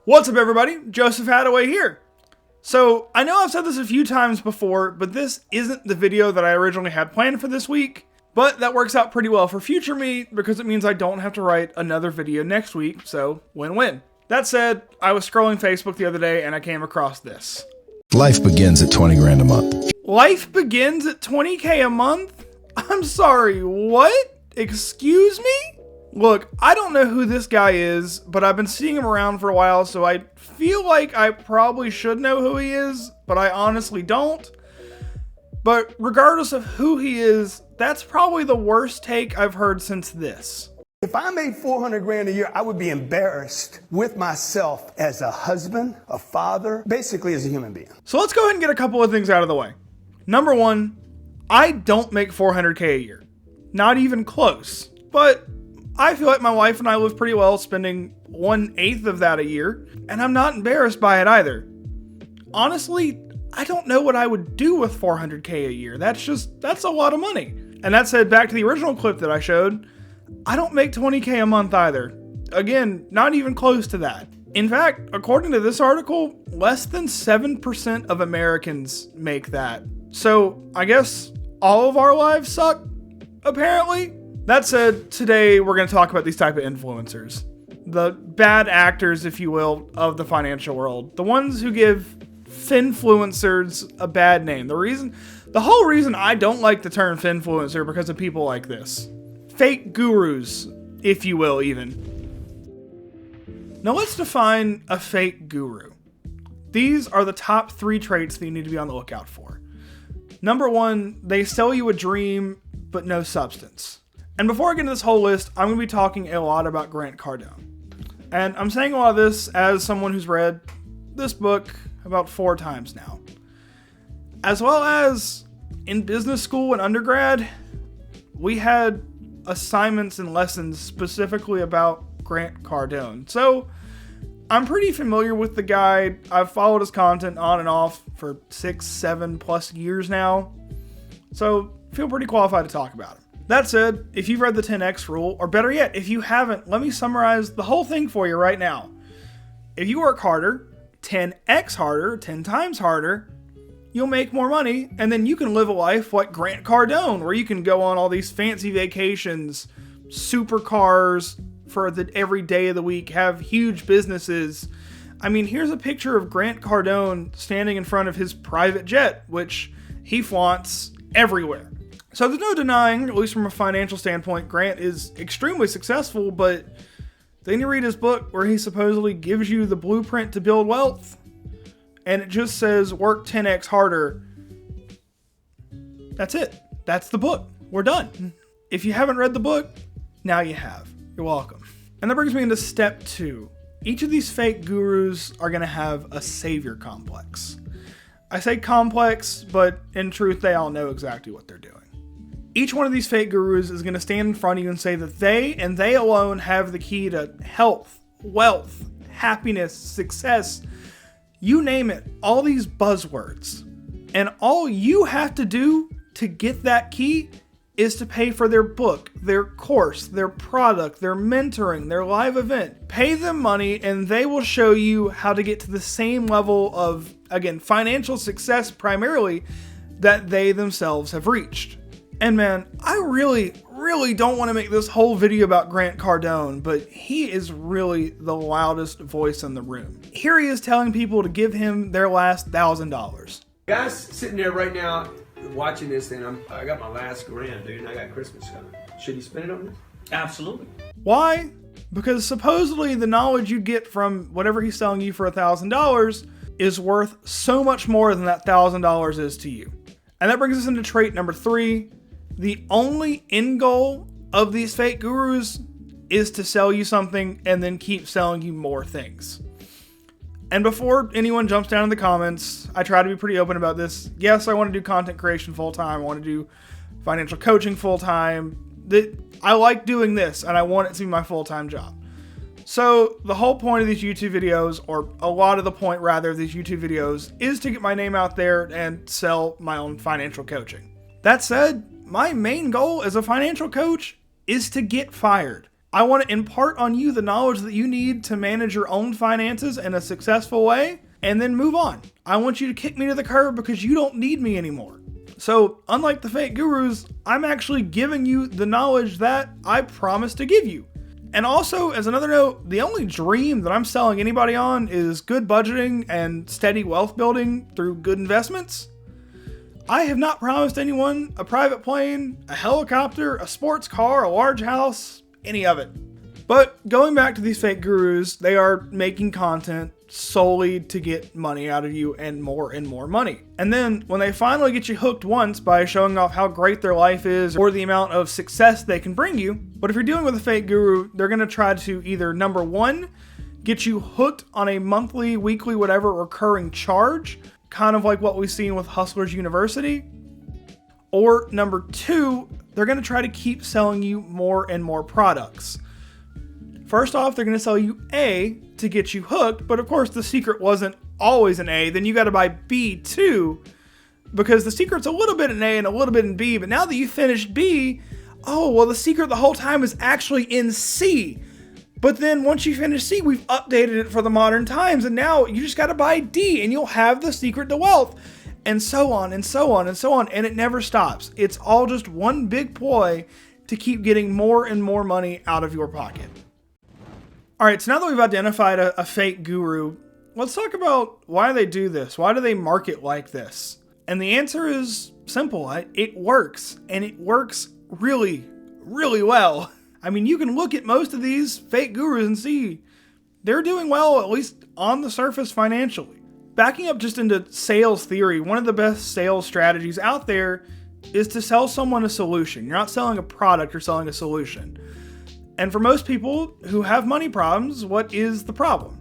What's up, everybody? Joseph Hadaway here. So, I know I've said this a few times before, but this isn't the video that I originally had planned for this week. But that works out pretty well for future me because it means I don't have to write another video next week, so win-win. That said, I was scrolling Facebook the other day and I came across this. Life begins at 20 grand a month. Life begins at 20K a month? I'm sorry, what? Excuse me? Look, I don't know who this guy is, but I've been seeing him around for a while, so I feel like I probably should know who he is, but I honestly don't. But regardless of who he is, that's probably the worst take I've heard since this. If I made 400 grand a year, I would be embarrassed with myself as a husband, a father, basically as a human being. So let's go ahead and get a couple of things out of the way. Number one, I don't make 400K a year. Not even close. But I feel like my wife and I live pretty well spending 1/8 of that a year, and I'm not embarrassed by it either. Honestly, I don't know what I would do with 400K a year. That's a lot of money. And that said, back to the original clip that I showed, I don't make 20K a month either. Again, not even close to that. In fact, according to this article, less than 7% of Americans make that. So I guess all of our lives suck, apparently. That said, today we're going to talk about these type of influencers. The bad actors, if you will, of the financial world. The ones who give finfluencers a bad name. The whole reason I don't like the term finfluencer because of people like this. Fake gurus, if you will, even. Now let's define a fake guru. These are the top 3 traits that you need to be on the lookout for. Number 1, they sell you a dream, but no substance. And before I get into this whole list, I'm going to be talking a lot about Grant Cardone. And I'm saying a lot of this as someone who's read this book about 4 times now. As well as in business school and undergrad, we had assignments and lessons specifically about Grant Cardone. So I'm pretty familiar with the guy. I've followed his content on and off for 6, 7+ years now. So feel pretty qualified to talk about him. That said, if you've read the 10X rule, or better yet, if you haven't, let me summarize the whole thing for you right now. If you work harder, 10X harder, 10 times harder, you'll make more money, and then you can live a life like Grant Cardone, where you can go on all these fancy vacations, supercars for every day of the week, have huge businesses. I mean, here's a picture of Grant Cardone standing in front of his private jet, which he flaunts everywhere. So there's no denying, at least from a financial standpoint, Grant is extremely successful, but then you read his book where he supposedly gives you the blueprint to build wealth, and it just says work 10x harder. That's it. That's the book. We're done. If you haven't read the book, now you have. You're welcome. And that brings me into step 2. Each of these fake gurus are going to have a savior complex. I say complex, but in truth, they all know exactly what they're doing. Each one of these fake gurus is going to stand in front of you and say that they and they alone have the key to health, wealth, happiness, success, you name it, all these buzzwords. And all you have to do to get that key is to pay for their book, their course, their product, their mentoring, their live event. Pay them money and they will show you how to get to the same level of, again, financial success primarily that they themselves have reached. And man, I really don't want to make this whole video about Grant Cardone, but he is really the loudest voice in the room. Here he is telling people to give him their last $1,000. Guys sitting there right now watching this thing, I got my last grand, dude, and I got Christmas coming. Should you spend it on this? Absolutely. Why? Because supposedly the knowledge you get from whatever he's selling you for $1,000 is worth so much more than that $1,000 is to you. And that brings us into trait number 3. The only end goal of these fake gurus is to sell you something and then keep selling you more things. And before anyone jumps down in the comments, I try to be pretty open about this. Yes, I want to do content creation full time. I want to do financial coaching full time. I like doing this and I want it to be my full-time job. So the whole point of these YouTube videos, or a lot of the point rather of these YouTube videos, is to get my name out there and sell my own financial coaching. That said, my main goal as a financial coach is to get fired. I want to impart on you the knowledge that you need to manage your own finances in a successful way and then move on. I want you to kick me to the curb because you don't need me anymore. So unlike the fake gurus, I'm actually giving you the knowledge that I promised to give you. And also, as another note, the only dream that I'm selling anybody on is good budgeting and steady wealth building through good investments. I have not promised anyone a private plane, a helicopter, a sports car, a large house, any of it. But going back to these fake gurus, they are making content solely to get money out of you and more money. And then when they finally get you hooked once by showing off how great their life is or the amount of success they can bring you, but if you're dealing with a fake guru, they're going to try to either, number one, get you hooked on a monthly, weekly, whatever recurring charge, kind of like what we've seen with Hustlers University, or number two, they're going to try to keep selling you more and more products. First off, they're going to sell you A to get you hooked, but of course the secret wasn't always an A. Then you got to buy B too, because the secret's a little bit in A and a little bit in B, but now that you finished B, oh, well, the secret the whole time is actually in C. But then once you finish C, we've updated it for the modern times, and now you just got to buy D and you'll have the secret to wealth, and so on and so on and so on, and it never stops. It's all just one big ploy to keep getting more and more money out of your pocket. All right, so now that we've identified a fake guru, let's talk about why they do this. Why do they market like this? And the answer is simple. It works, and it works really, really well. I mean, you can look at most of these fake gurus and see they're doing well, at least on the surface financially. Backing up just into sales theory, one of the best sales strategies out there is to sell someone a solution. You're not selling a product, you're selling a solution. And for most people who have money problems, what is the problem?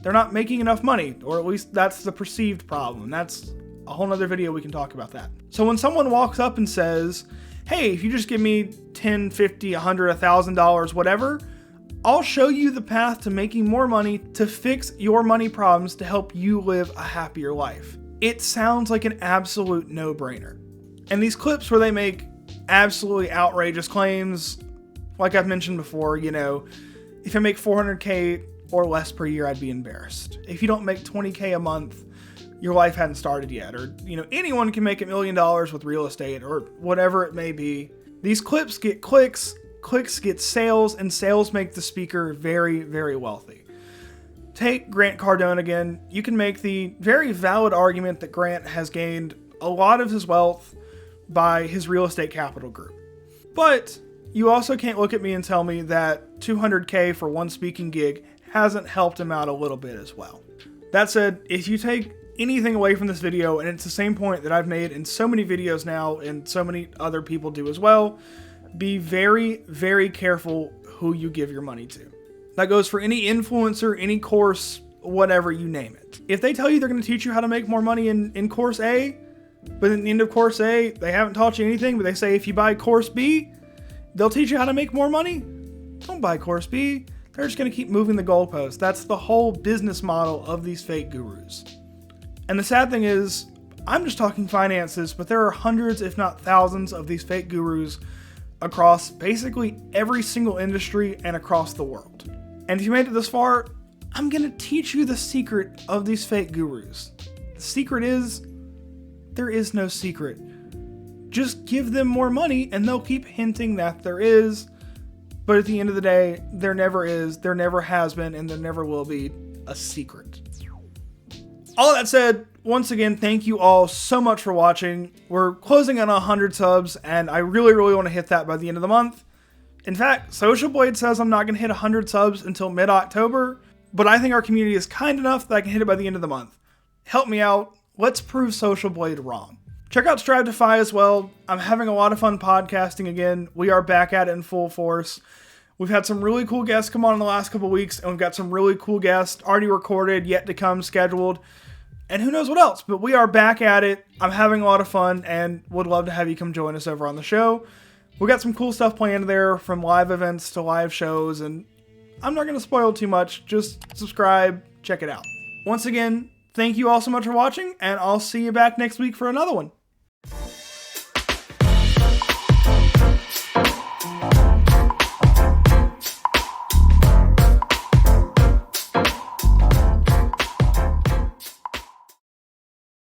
They're not making enough money, or at least that's the perceived problem. That's a whole nother video, we can talk about that. So when someone walks up and says, hey, if you just give me $10, $50, $100, $1,000, whatever, I'll show you the path to making more money to fix your money problems to help you live a happier life. It sounds like an absolute no-brainer. And these clips where they make absolutely outrageous claims, like I've mentioned before, if I make $400K or less per year, I'd be embarrassed. If you don't make $20K a month, your life hadn't started yet. Or, anyone can make $1 million with real estate or whatever it may be. These clips get clicks, clicks get sales, and sales make the speaker very, very wealthy. Take Grant Cardone again. You can make the very valid argument that Grant has gained a lot of his wealth by his real estate capital group. But you also can't look at me and tell me that $200K for one speaking gig hasn't helped him out a little bit as well. That said, if you take anything away from this video, and it's the same point that I've made in so many videos now and so many other people do as well, be very, very careful who you give your money to. That goes for any influencer, any course, whatever, you name it. If they tell you they're going to teach you how to make more money in course A, but at the end of course A, they haven't taught you anything, but they say if you buy course B, they'll teach you how to make more money. Don't buy course B. They're just going to keep moving the goalposts. That's the whole business model of these fake gurus. And the sad thing is, I'm just talking finances, but there are hundreds, if not thousands, of these fake gurus across basically every single industry and across the world. And if you made it this far, I'm going to teach you the secret of these fake gurus. The secret is, there is no secret. Just give them more money and they'll keep hinting that there is. But at the end of the day, there never is, there never has been, and there never will be a secret. All that said, once again, thank you all so much for watching. We're closing on 100 subs, and I really, really want to hit that by the end of the month. In fact, Social Blade says I'm not going to hit 100 subs until mid-October, but I think our community is kind enough that I can hit it by the end of the month. Help me out. Let's prove Social Blade wrong. Check out Strive to Fi as well. I'm having a lot of fun podcasting again. We are back at it in full force. We've had some really cool guests come on in the last couple weeks, and we've got some really cool guests already recorded, yet to come, scheduled, and who knows what else. But we are back at it. I'm having a lot of fun, and would love to have you come join us over on the show. We got some cool stuff planned there, from live events to live shows, and I'm not going to spoil too much. Just subscribe, check it out. Once again, thank you all so much for watching, and I'll see you back next week for another one.